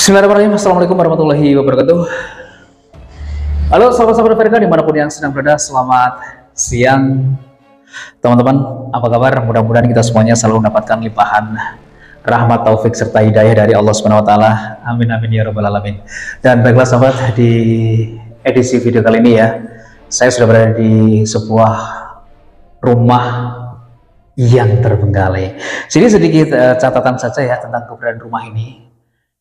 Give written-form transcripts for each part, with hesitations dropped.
Bismillahirrahmanirrahim. Assalamualaikum warahmatullahi wabarakatuh. Halo sahabat-sahabat Verika dimanapun yang sedang berada, selamat siang teman-teman. Apa kabar? Mudah-mudahan kita semuanya selalu mendapatkan limpahan rahmat, taufik serta hidayah dari Allah Subhanahu wa taala. Amin amin ya rabbal alamin. Dan baiklah sahabat, di edisi video kali ini ya, saya sudah berada di sebuah rumah yang terbengkalai. Jadi sedikit catatan saja ya tentang keberadaan rumah ini.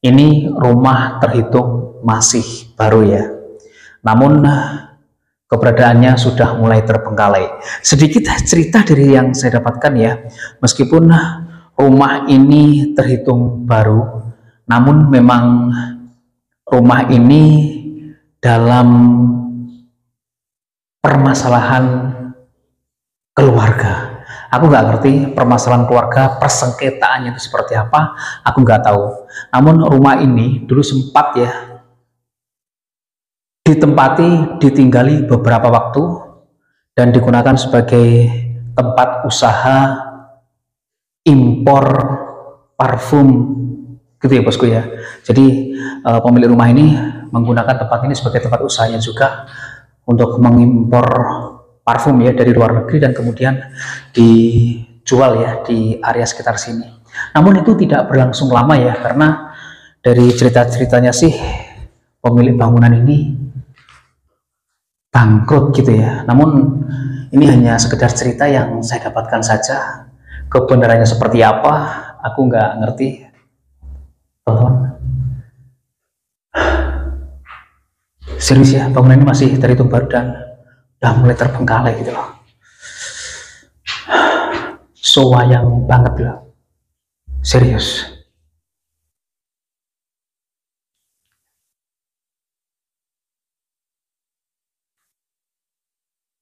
Ini rumah terhitung masih baru ya, namun keberadaannya sudah mulai terbengkalai. Sedikit cerita dari yang saya dapatkan ya, meskipun rumah ini terhitung baru, namun memang rumah ini dalam permasalahan keluarga. Aku nggak ngerti permasalahan keluarga, persengketaannya itu seperti apa, aku nggak tahu. Namun rumah ini dulu sempat ya ditempati, ditinggali beberapa waktu dan digunakan sebagai tempat usaha impor parfum gitu ya bosku ya. Jadi pemilik rumah ini menggunakan tempat ini sebagai tempat usahanya juga untuk mengimpor parfum ya dari luar negeri dan kemudian dijual ya di area sekitar sini. Namun itu tidak berlangsung lama ya, karena dari cerita-ceritanya sih pemilik bangunan ini bangkrut gitu ya. Namun ini hanya sekedar cerita yang saya dapatkan saja. Kebenarannya seperti apa aku nggak ngerti teman-teman. Serius ya, bangunan ini masih terhitung baru dan udah mulai terbengkalai gitu loh. So wayang banget loh, serius.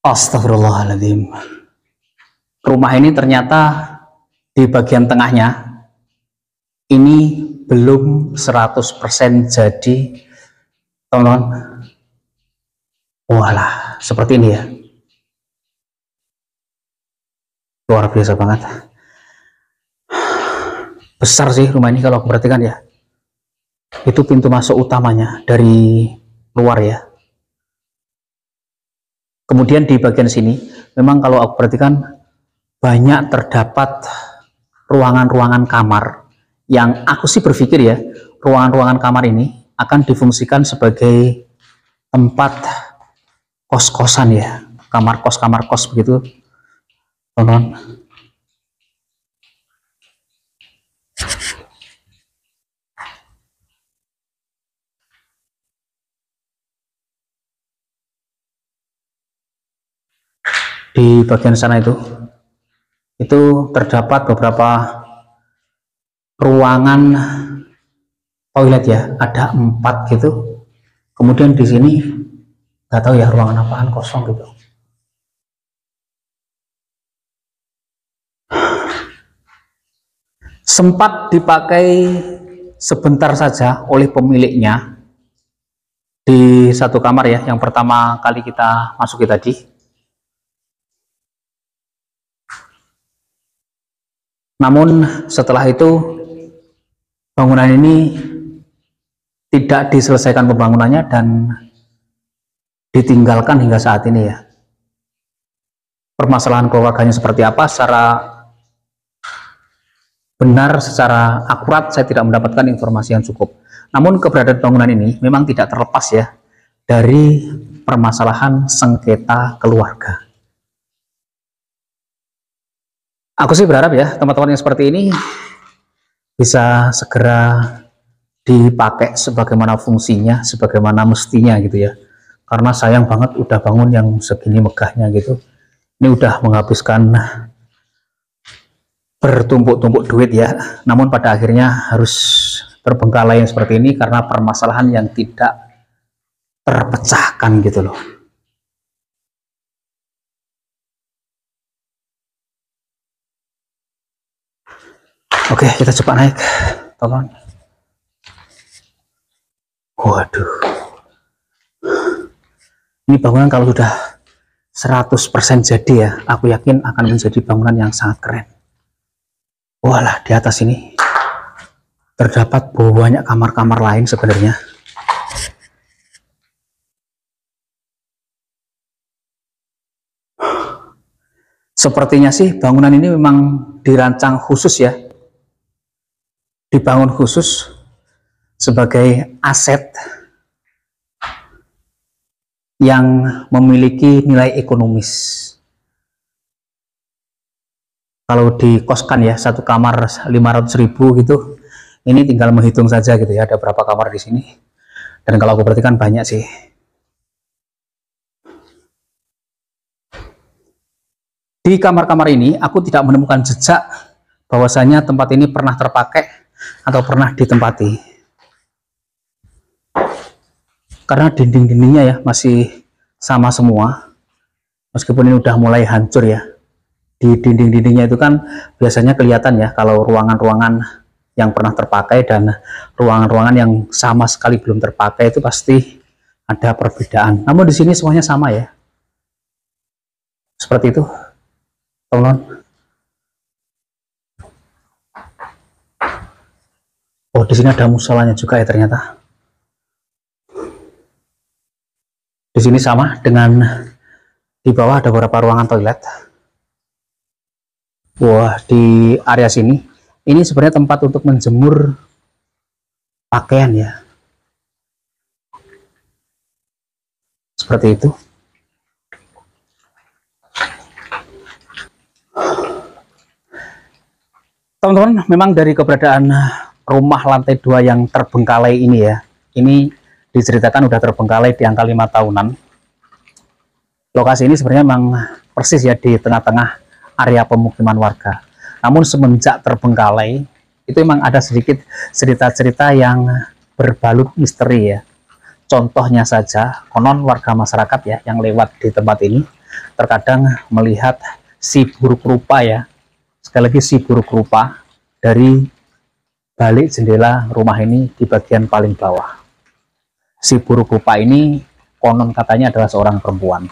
Astagfirullahaladzim. Rumah ini ternyata di bagian tengahnya ini belum 100% jadi teman-teman. Walah, seperti ini ya. Luar biasa banget. Besar sih rumah ini kalau aku perhatikan ya. Itu pintu masuk utamanya dari luar ya. Kemudian di bagian sini, memang kalau aku perhatikan banyak terdapat ruangan-ruangan kamar yang aku sih berpikir ya, ruangan-ruangan kamar ini akan difungsikan sebagai tempat kos-kosan ya, kamar kos begitu teman-teman. Di bagian sana itu terdapat beberapa ruangan toilet ya, ada 4 gitu. Kemudian di sini nggak tahu ya ruangan apaan, kosong gitu. Sempat dipakai sebentar saja oleh pemiliknya di satu kamar ya, yang pertama kali kita masuki tadi. Namun setelah itu bangunan ini tidak diselesaikan pembangunannya dan ditinggalkan hingga saat ini ya. Permasalahan keluarganya seperti apa secara benar, secara akurat saya tidak mendapatkan informasi yang cukup. Namun keberadaan bangunan ini memang tidak terlepas ya dari permasalahan sengketa keluarga. Aku sih berharap ya teman-teman yang seperti ini bisa segera dipakai sebagaimana fungsinya, sebagaimana mestinya gitu ya. Karena sayang banget udah bangun yang segini megahnya gitu, ini udah menghabiskan bertumpuk-tumpuk duit ya, namun pada akhirnya harus terbengkalai yang seperti ini karena permasalahan yang tidak terpecahkan gitu loh. Oke, kita coba naik teman. Waduh, ini bangunan kalau sudah 100% jadi ya, aku yakin akan menjadi bangunan yang sangat keren. Walah, di atas ini terdapat banyak kamar-kamar lain sebenarnya. Sepertinya sih bangunan ini memang dirancang khusus ya, dibangun khusus sebagai aset yang memiliki nilai ekonomis. Kalau dikoskan ya, satu kamar 500.000 gitu, ini tinggal menghitung saja gitu ya, ada berapa kamar di sini. Dan kalau aku perhatikan banyak sih. Di kamar-kamar ini aku tidak menemukan jejak bahwasanya tempat ini pernah terpakai atau pernah ditempati. Karena dinding-dindingnya ya masih sama semua. Meskipun ini udah mulai hancur ya. Di dinding-dindingnya itu kan biasanya kelihatan ya kalau ruangan-ruangan yang pernah terpakai dan ruangan-ruangan yang sama sekali belum terpakai itu pasti ada perbedaan. Namun di sini semuanya sama ya. Seperti itu. Teman-teman. Oh, di sini ada musolanya juga ya ternyata. Di sini sama dengan di bawah ada beberapa ruangan toilet. Wah, di area sini ini sebenarnya tempat untuk menjemur pakaian ya. Seperti itu. Teman-teman, memang dari keberadaan rumah lantai 2 yang terbengkalai ini ya, ini diceritakan udah terbengkalai di angka 5 tahunan. Lokasi ini sebenarnya memang persis ya di tengah-tengah area pemukiman warga. Namun semenjak terbengkalai, itu memang ada sedikit cerita-cerita yang berbalut misteri ya. Contohnya saja, konon warga masyarakat ya yang lewat di tempat ini, terkadang melihat si buruk rupa ya, sekali lagi si buruk rupa dari balik jendela rumah ini di bagian paling bawah. Si buruk rupa ini konon katanya adalah seorang perempuan.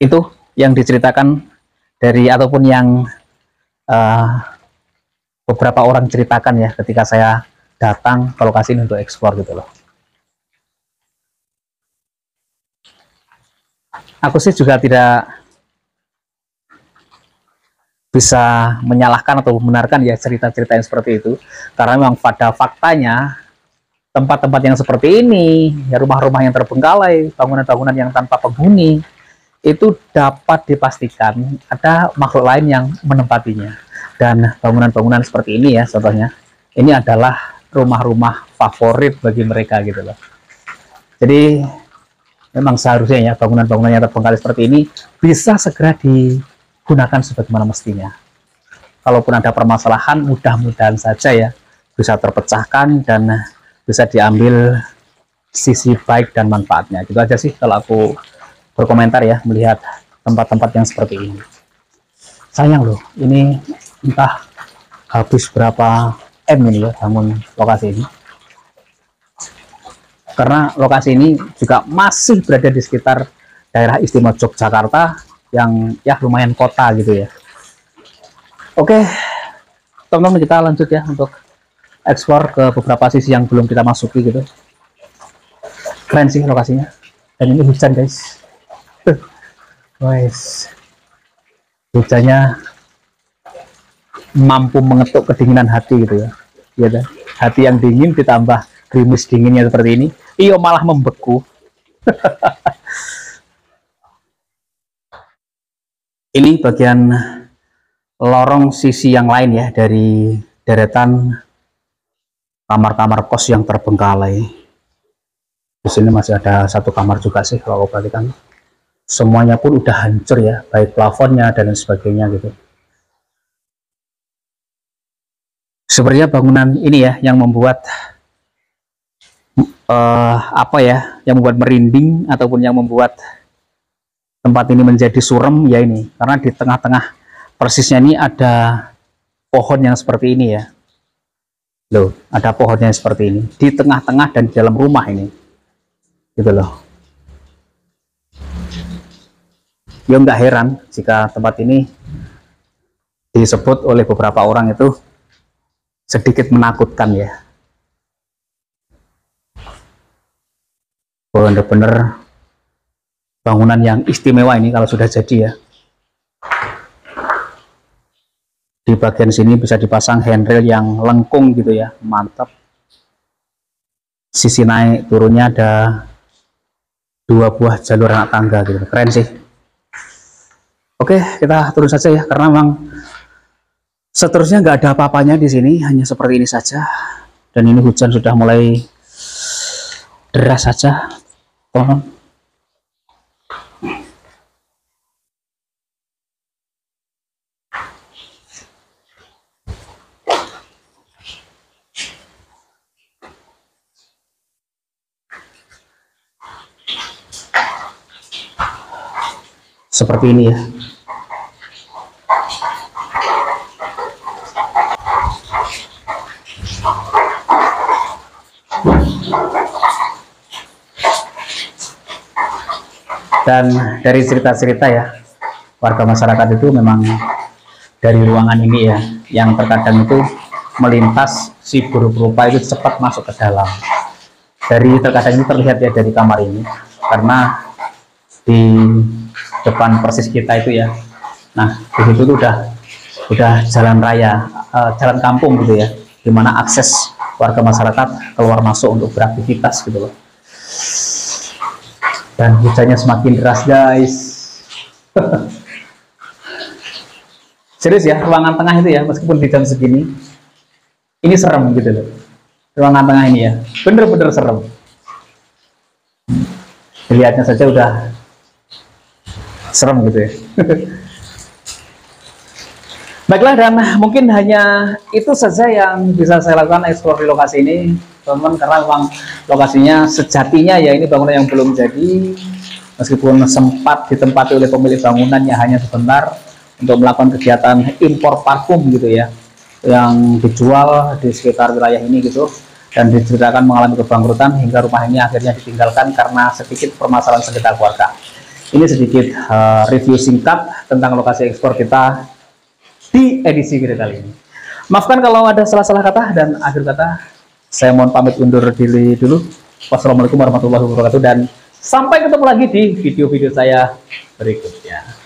Itu yang diceritakan dari ataupun yang beberapa orang ceritakan ya ketika saya datang ke lokasi ini untuk eksplor gitu loh. Aku sih juga tidak bisa menyalahkan atau membenarkan ya cerita-cerita yang seperti itu, karena memang pada faktanya tempat-tempat yang seperti ini ya, rumah-rumah yang terbengkalai, bangunan-bangunan yang tanpa penghuni, itu dapat dipastikan ada makhluk lain yang menempatinya. Dan bangunan-bangunan seperti ini ya, contohnya ini adalah rumah-rumah favorit bagi mereka gitu loh. Jadi memang seharusnya ya bangunan-bangunan yang terbengkalai seperti ini bisa segera digunakan sebagaimana mestinya. Kalaupun ada permasalahan, mudah-mudahan saja ya bisa terpecahkan dan bisa diambil sisi baik dan manfaatnya. Gitu aja sih kalau aku berkomentar ya melihat tempat-tempat yang seperti ini. Sayang loh, ini entah habis berapa M ini ya bangun lokasi ini. Karena lokasi ini juga masih berada di sekitar daerah istimewa Yogyakarta yang ya lumayan kota gitu ya. Oke, teman-teman, kita lanjut ya untuk eksplor ke beberapa sisi yang belum kita masuki gitu. Keren sih lokasinya. Dan ini hujan guys. Guys, hujannya mampu mengetuk kedinginan hati gitu ya. Ya, hati yang dingin ditambah gerimis dinginnya seperti ini, iyo malah membeku. Ini bagian lorong sisi yang lain ya dari deretan kamar-kamar kos yang terbengkalai. Di sini masih ada satu kamar juga sih kalau aku perhatikan. Semuanya pun udah hancur ya, baik plafonnya dan sebagainya gitu. Sebenarnya bangunan ini ya yang membuat yang membuat merinding ataupun yang membuat tempat ini menjadi surem ya ini, karena di tengah-tengah persisnya ini ada pohon yang seperti ini ya. Loh, ada pohonnya seperti ini di tengah-tengah dan di dalam rumah ini. Gitu loh. Ya nggak heran jika tempat ini disebut oleh beberapa orang itu sedikit menakutkan ya. Benar-benar bangunan yang istimewa ini kalau sudah jadi ya. Di bagian sini bisa dipasang handrail yang lengkung gitu ya, mantap. Sisi naik turunnya ada 2 buah jalur anak tangga gitu, keren sih. Oke, kita turun saja ya, karena memang seterusnya nggak ada apa-apanya di sini, hanya seperti ini saja. Dan ini hujan sudah mulai deras saja, teman-teman. Seperti ini ya. Dan dari cerita-cerita ya, warga masyarakat itu memang dari ruangan ini ya, yang terkadang itu melintas si buruk rupa itu cepat masuk ke dalam. Terkadang ini terlihat ya dari kamar ini, karena di depan persis kita itu ya, nah di situ tuh udah jalan raya, jalan kampung gitu ya, dimana akses warga masyarakat keluar masuk untuk beraktivitas gitu loh. Dan hujannya semakin deras guys. Serius ya, ruangan tengah itu ya, meskipun di jam segini ini serem gitu loh, ruangan tengah ini ya, bener-bener serem. Dilihatnya saja udah serem gitu ya. Baiklah, dan mungkin hanya itu saja yang bisa saya lakukan eksplor di lokasi ini, teman-teman, karena memang lokasinya sejatinya ya ini bangunan yang belum jadi, meskipun sempat ditempati oleh pemilik bangunan yang hanya sebentar untuk melakukan kegiatan impor parfum gitu ya, yang dijual di sekitar wilayah ini gitu, dan diceritakan mengalami kebangkrutan hingga rumah ini akhirnya ditinggalkan karena sedikit permasalahan sekitar keluarga. Ini sedikit review singkat tentang lokasi ekspor kita di edisi kita kali ini. Maafkan kalau ada salah-salah kata, dan akhir kata saya mohon pamit undur diri dulu. Wassalamualaikum warahmatullahi wabarakatuh, dan sampai ketemu lagi di video-video saya berikutnya.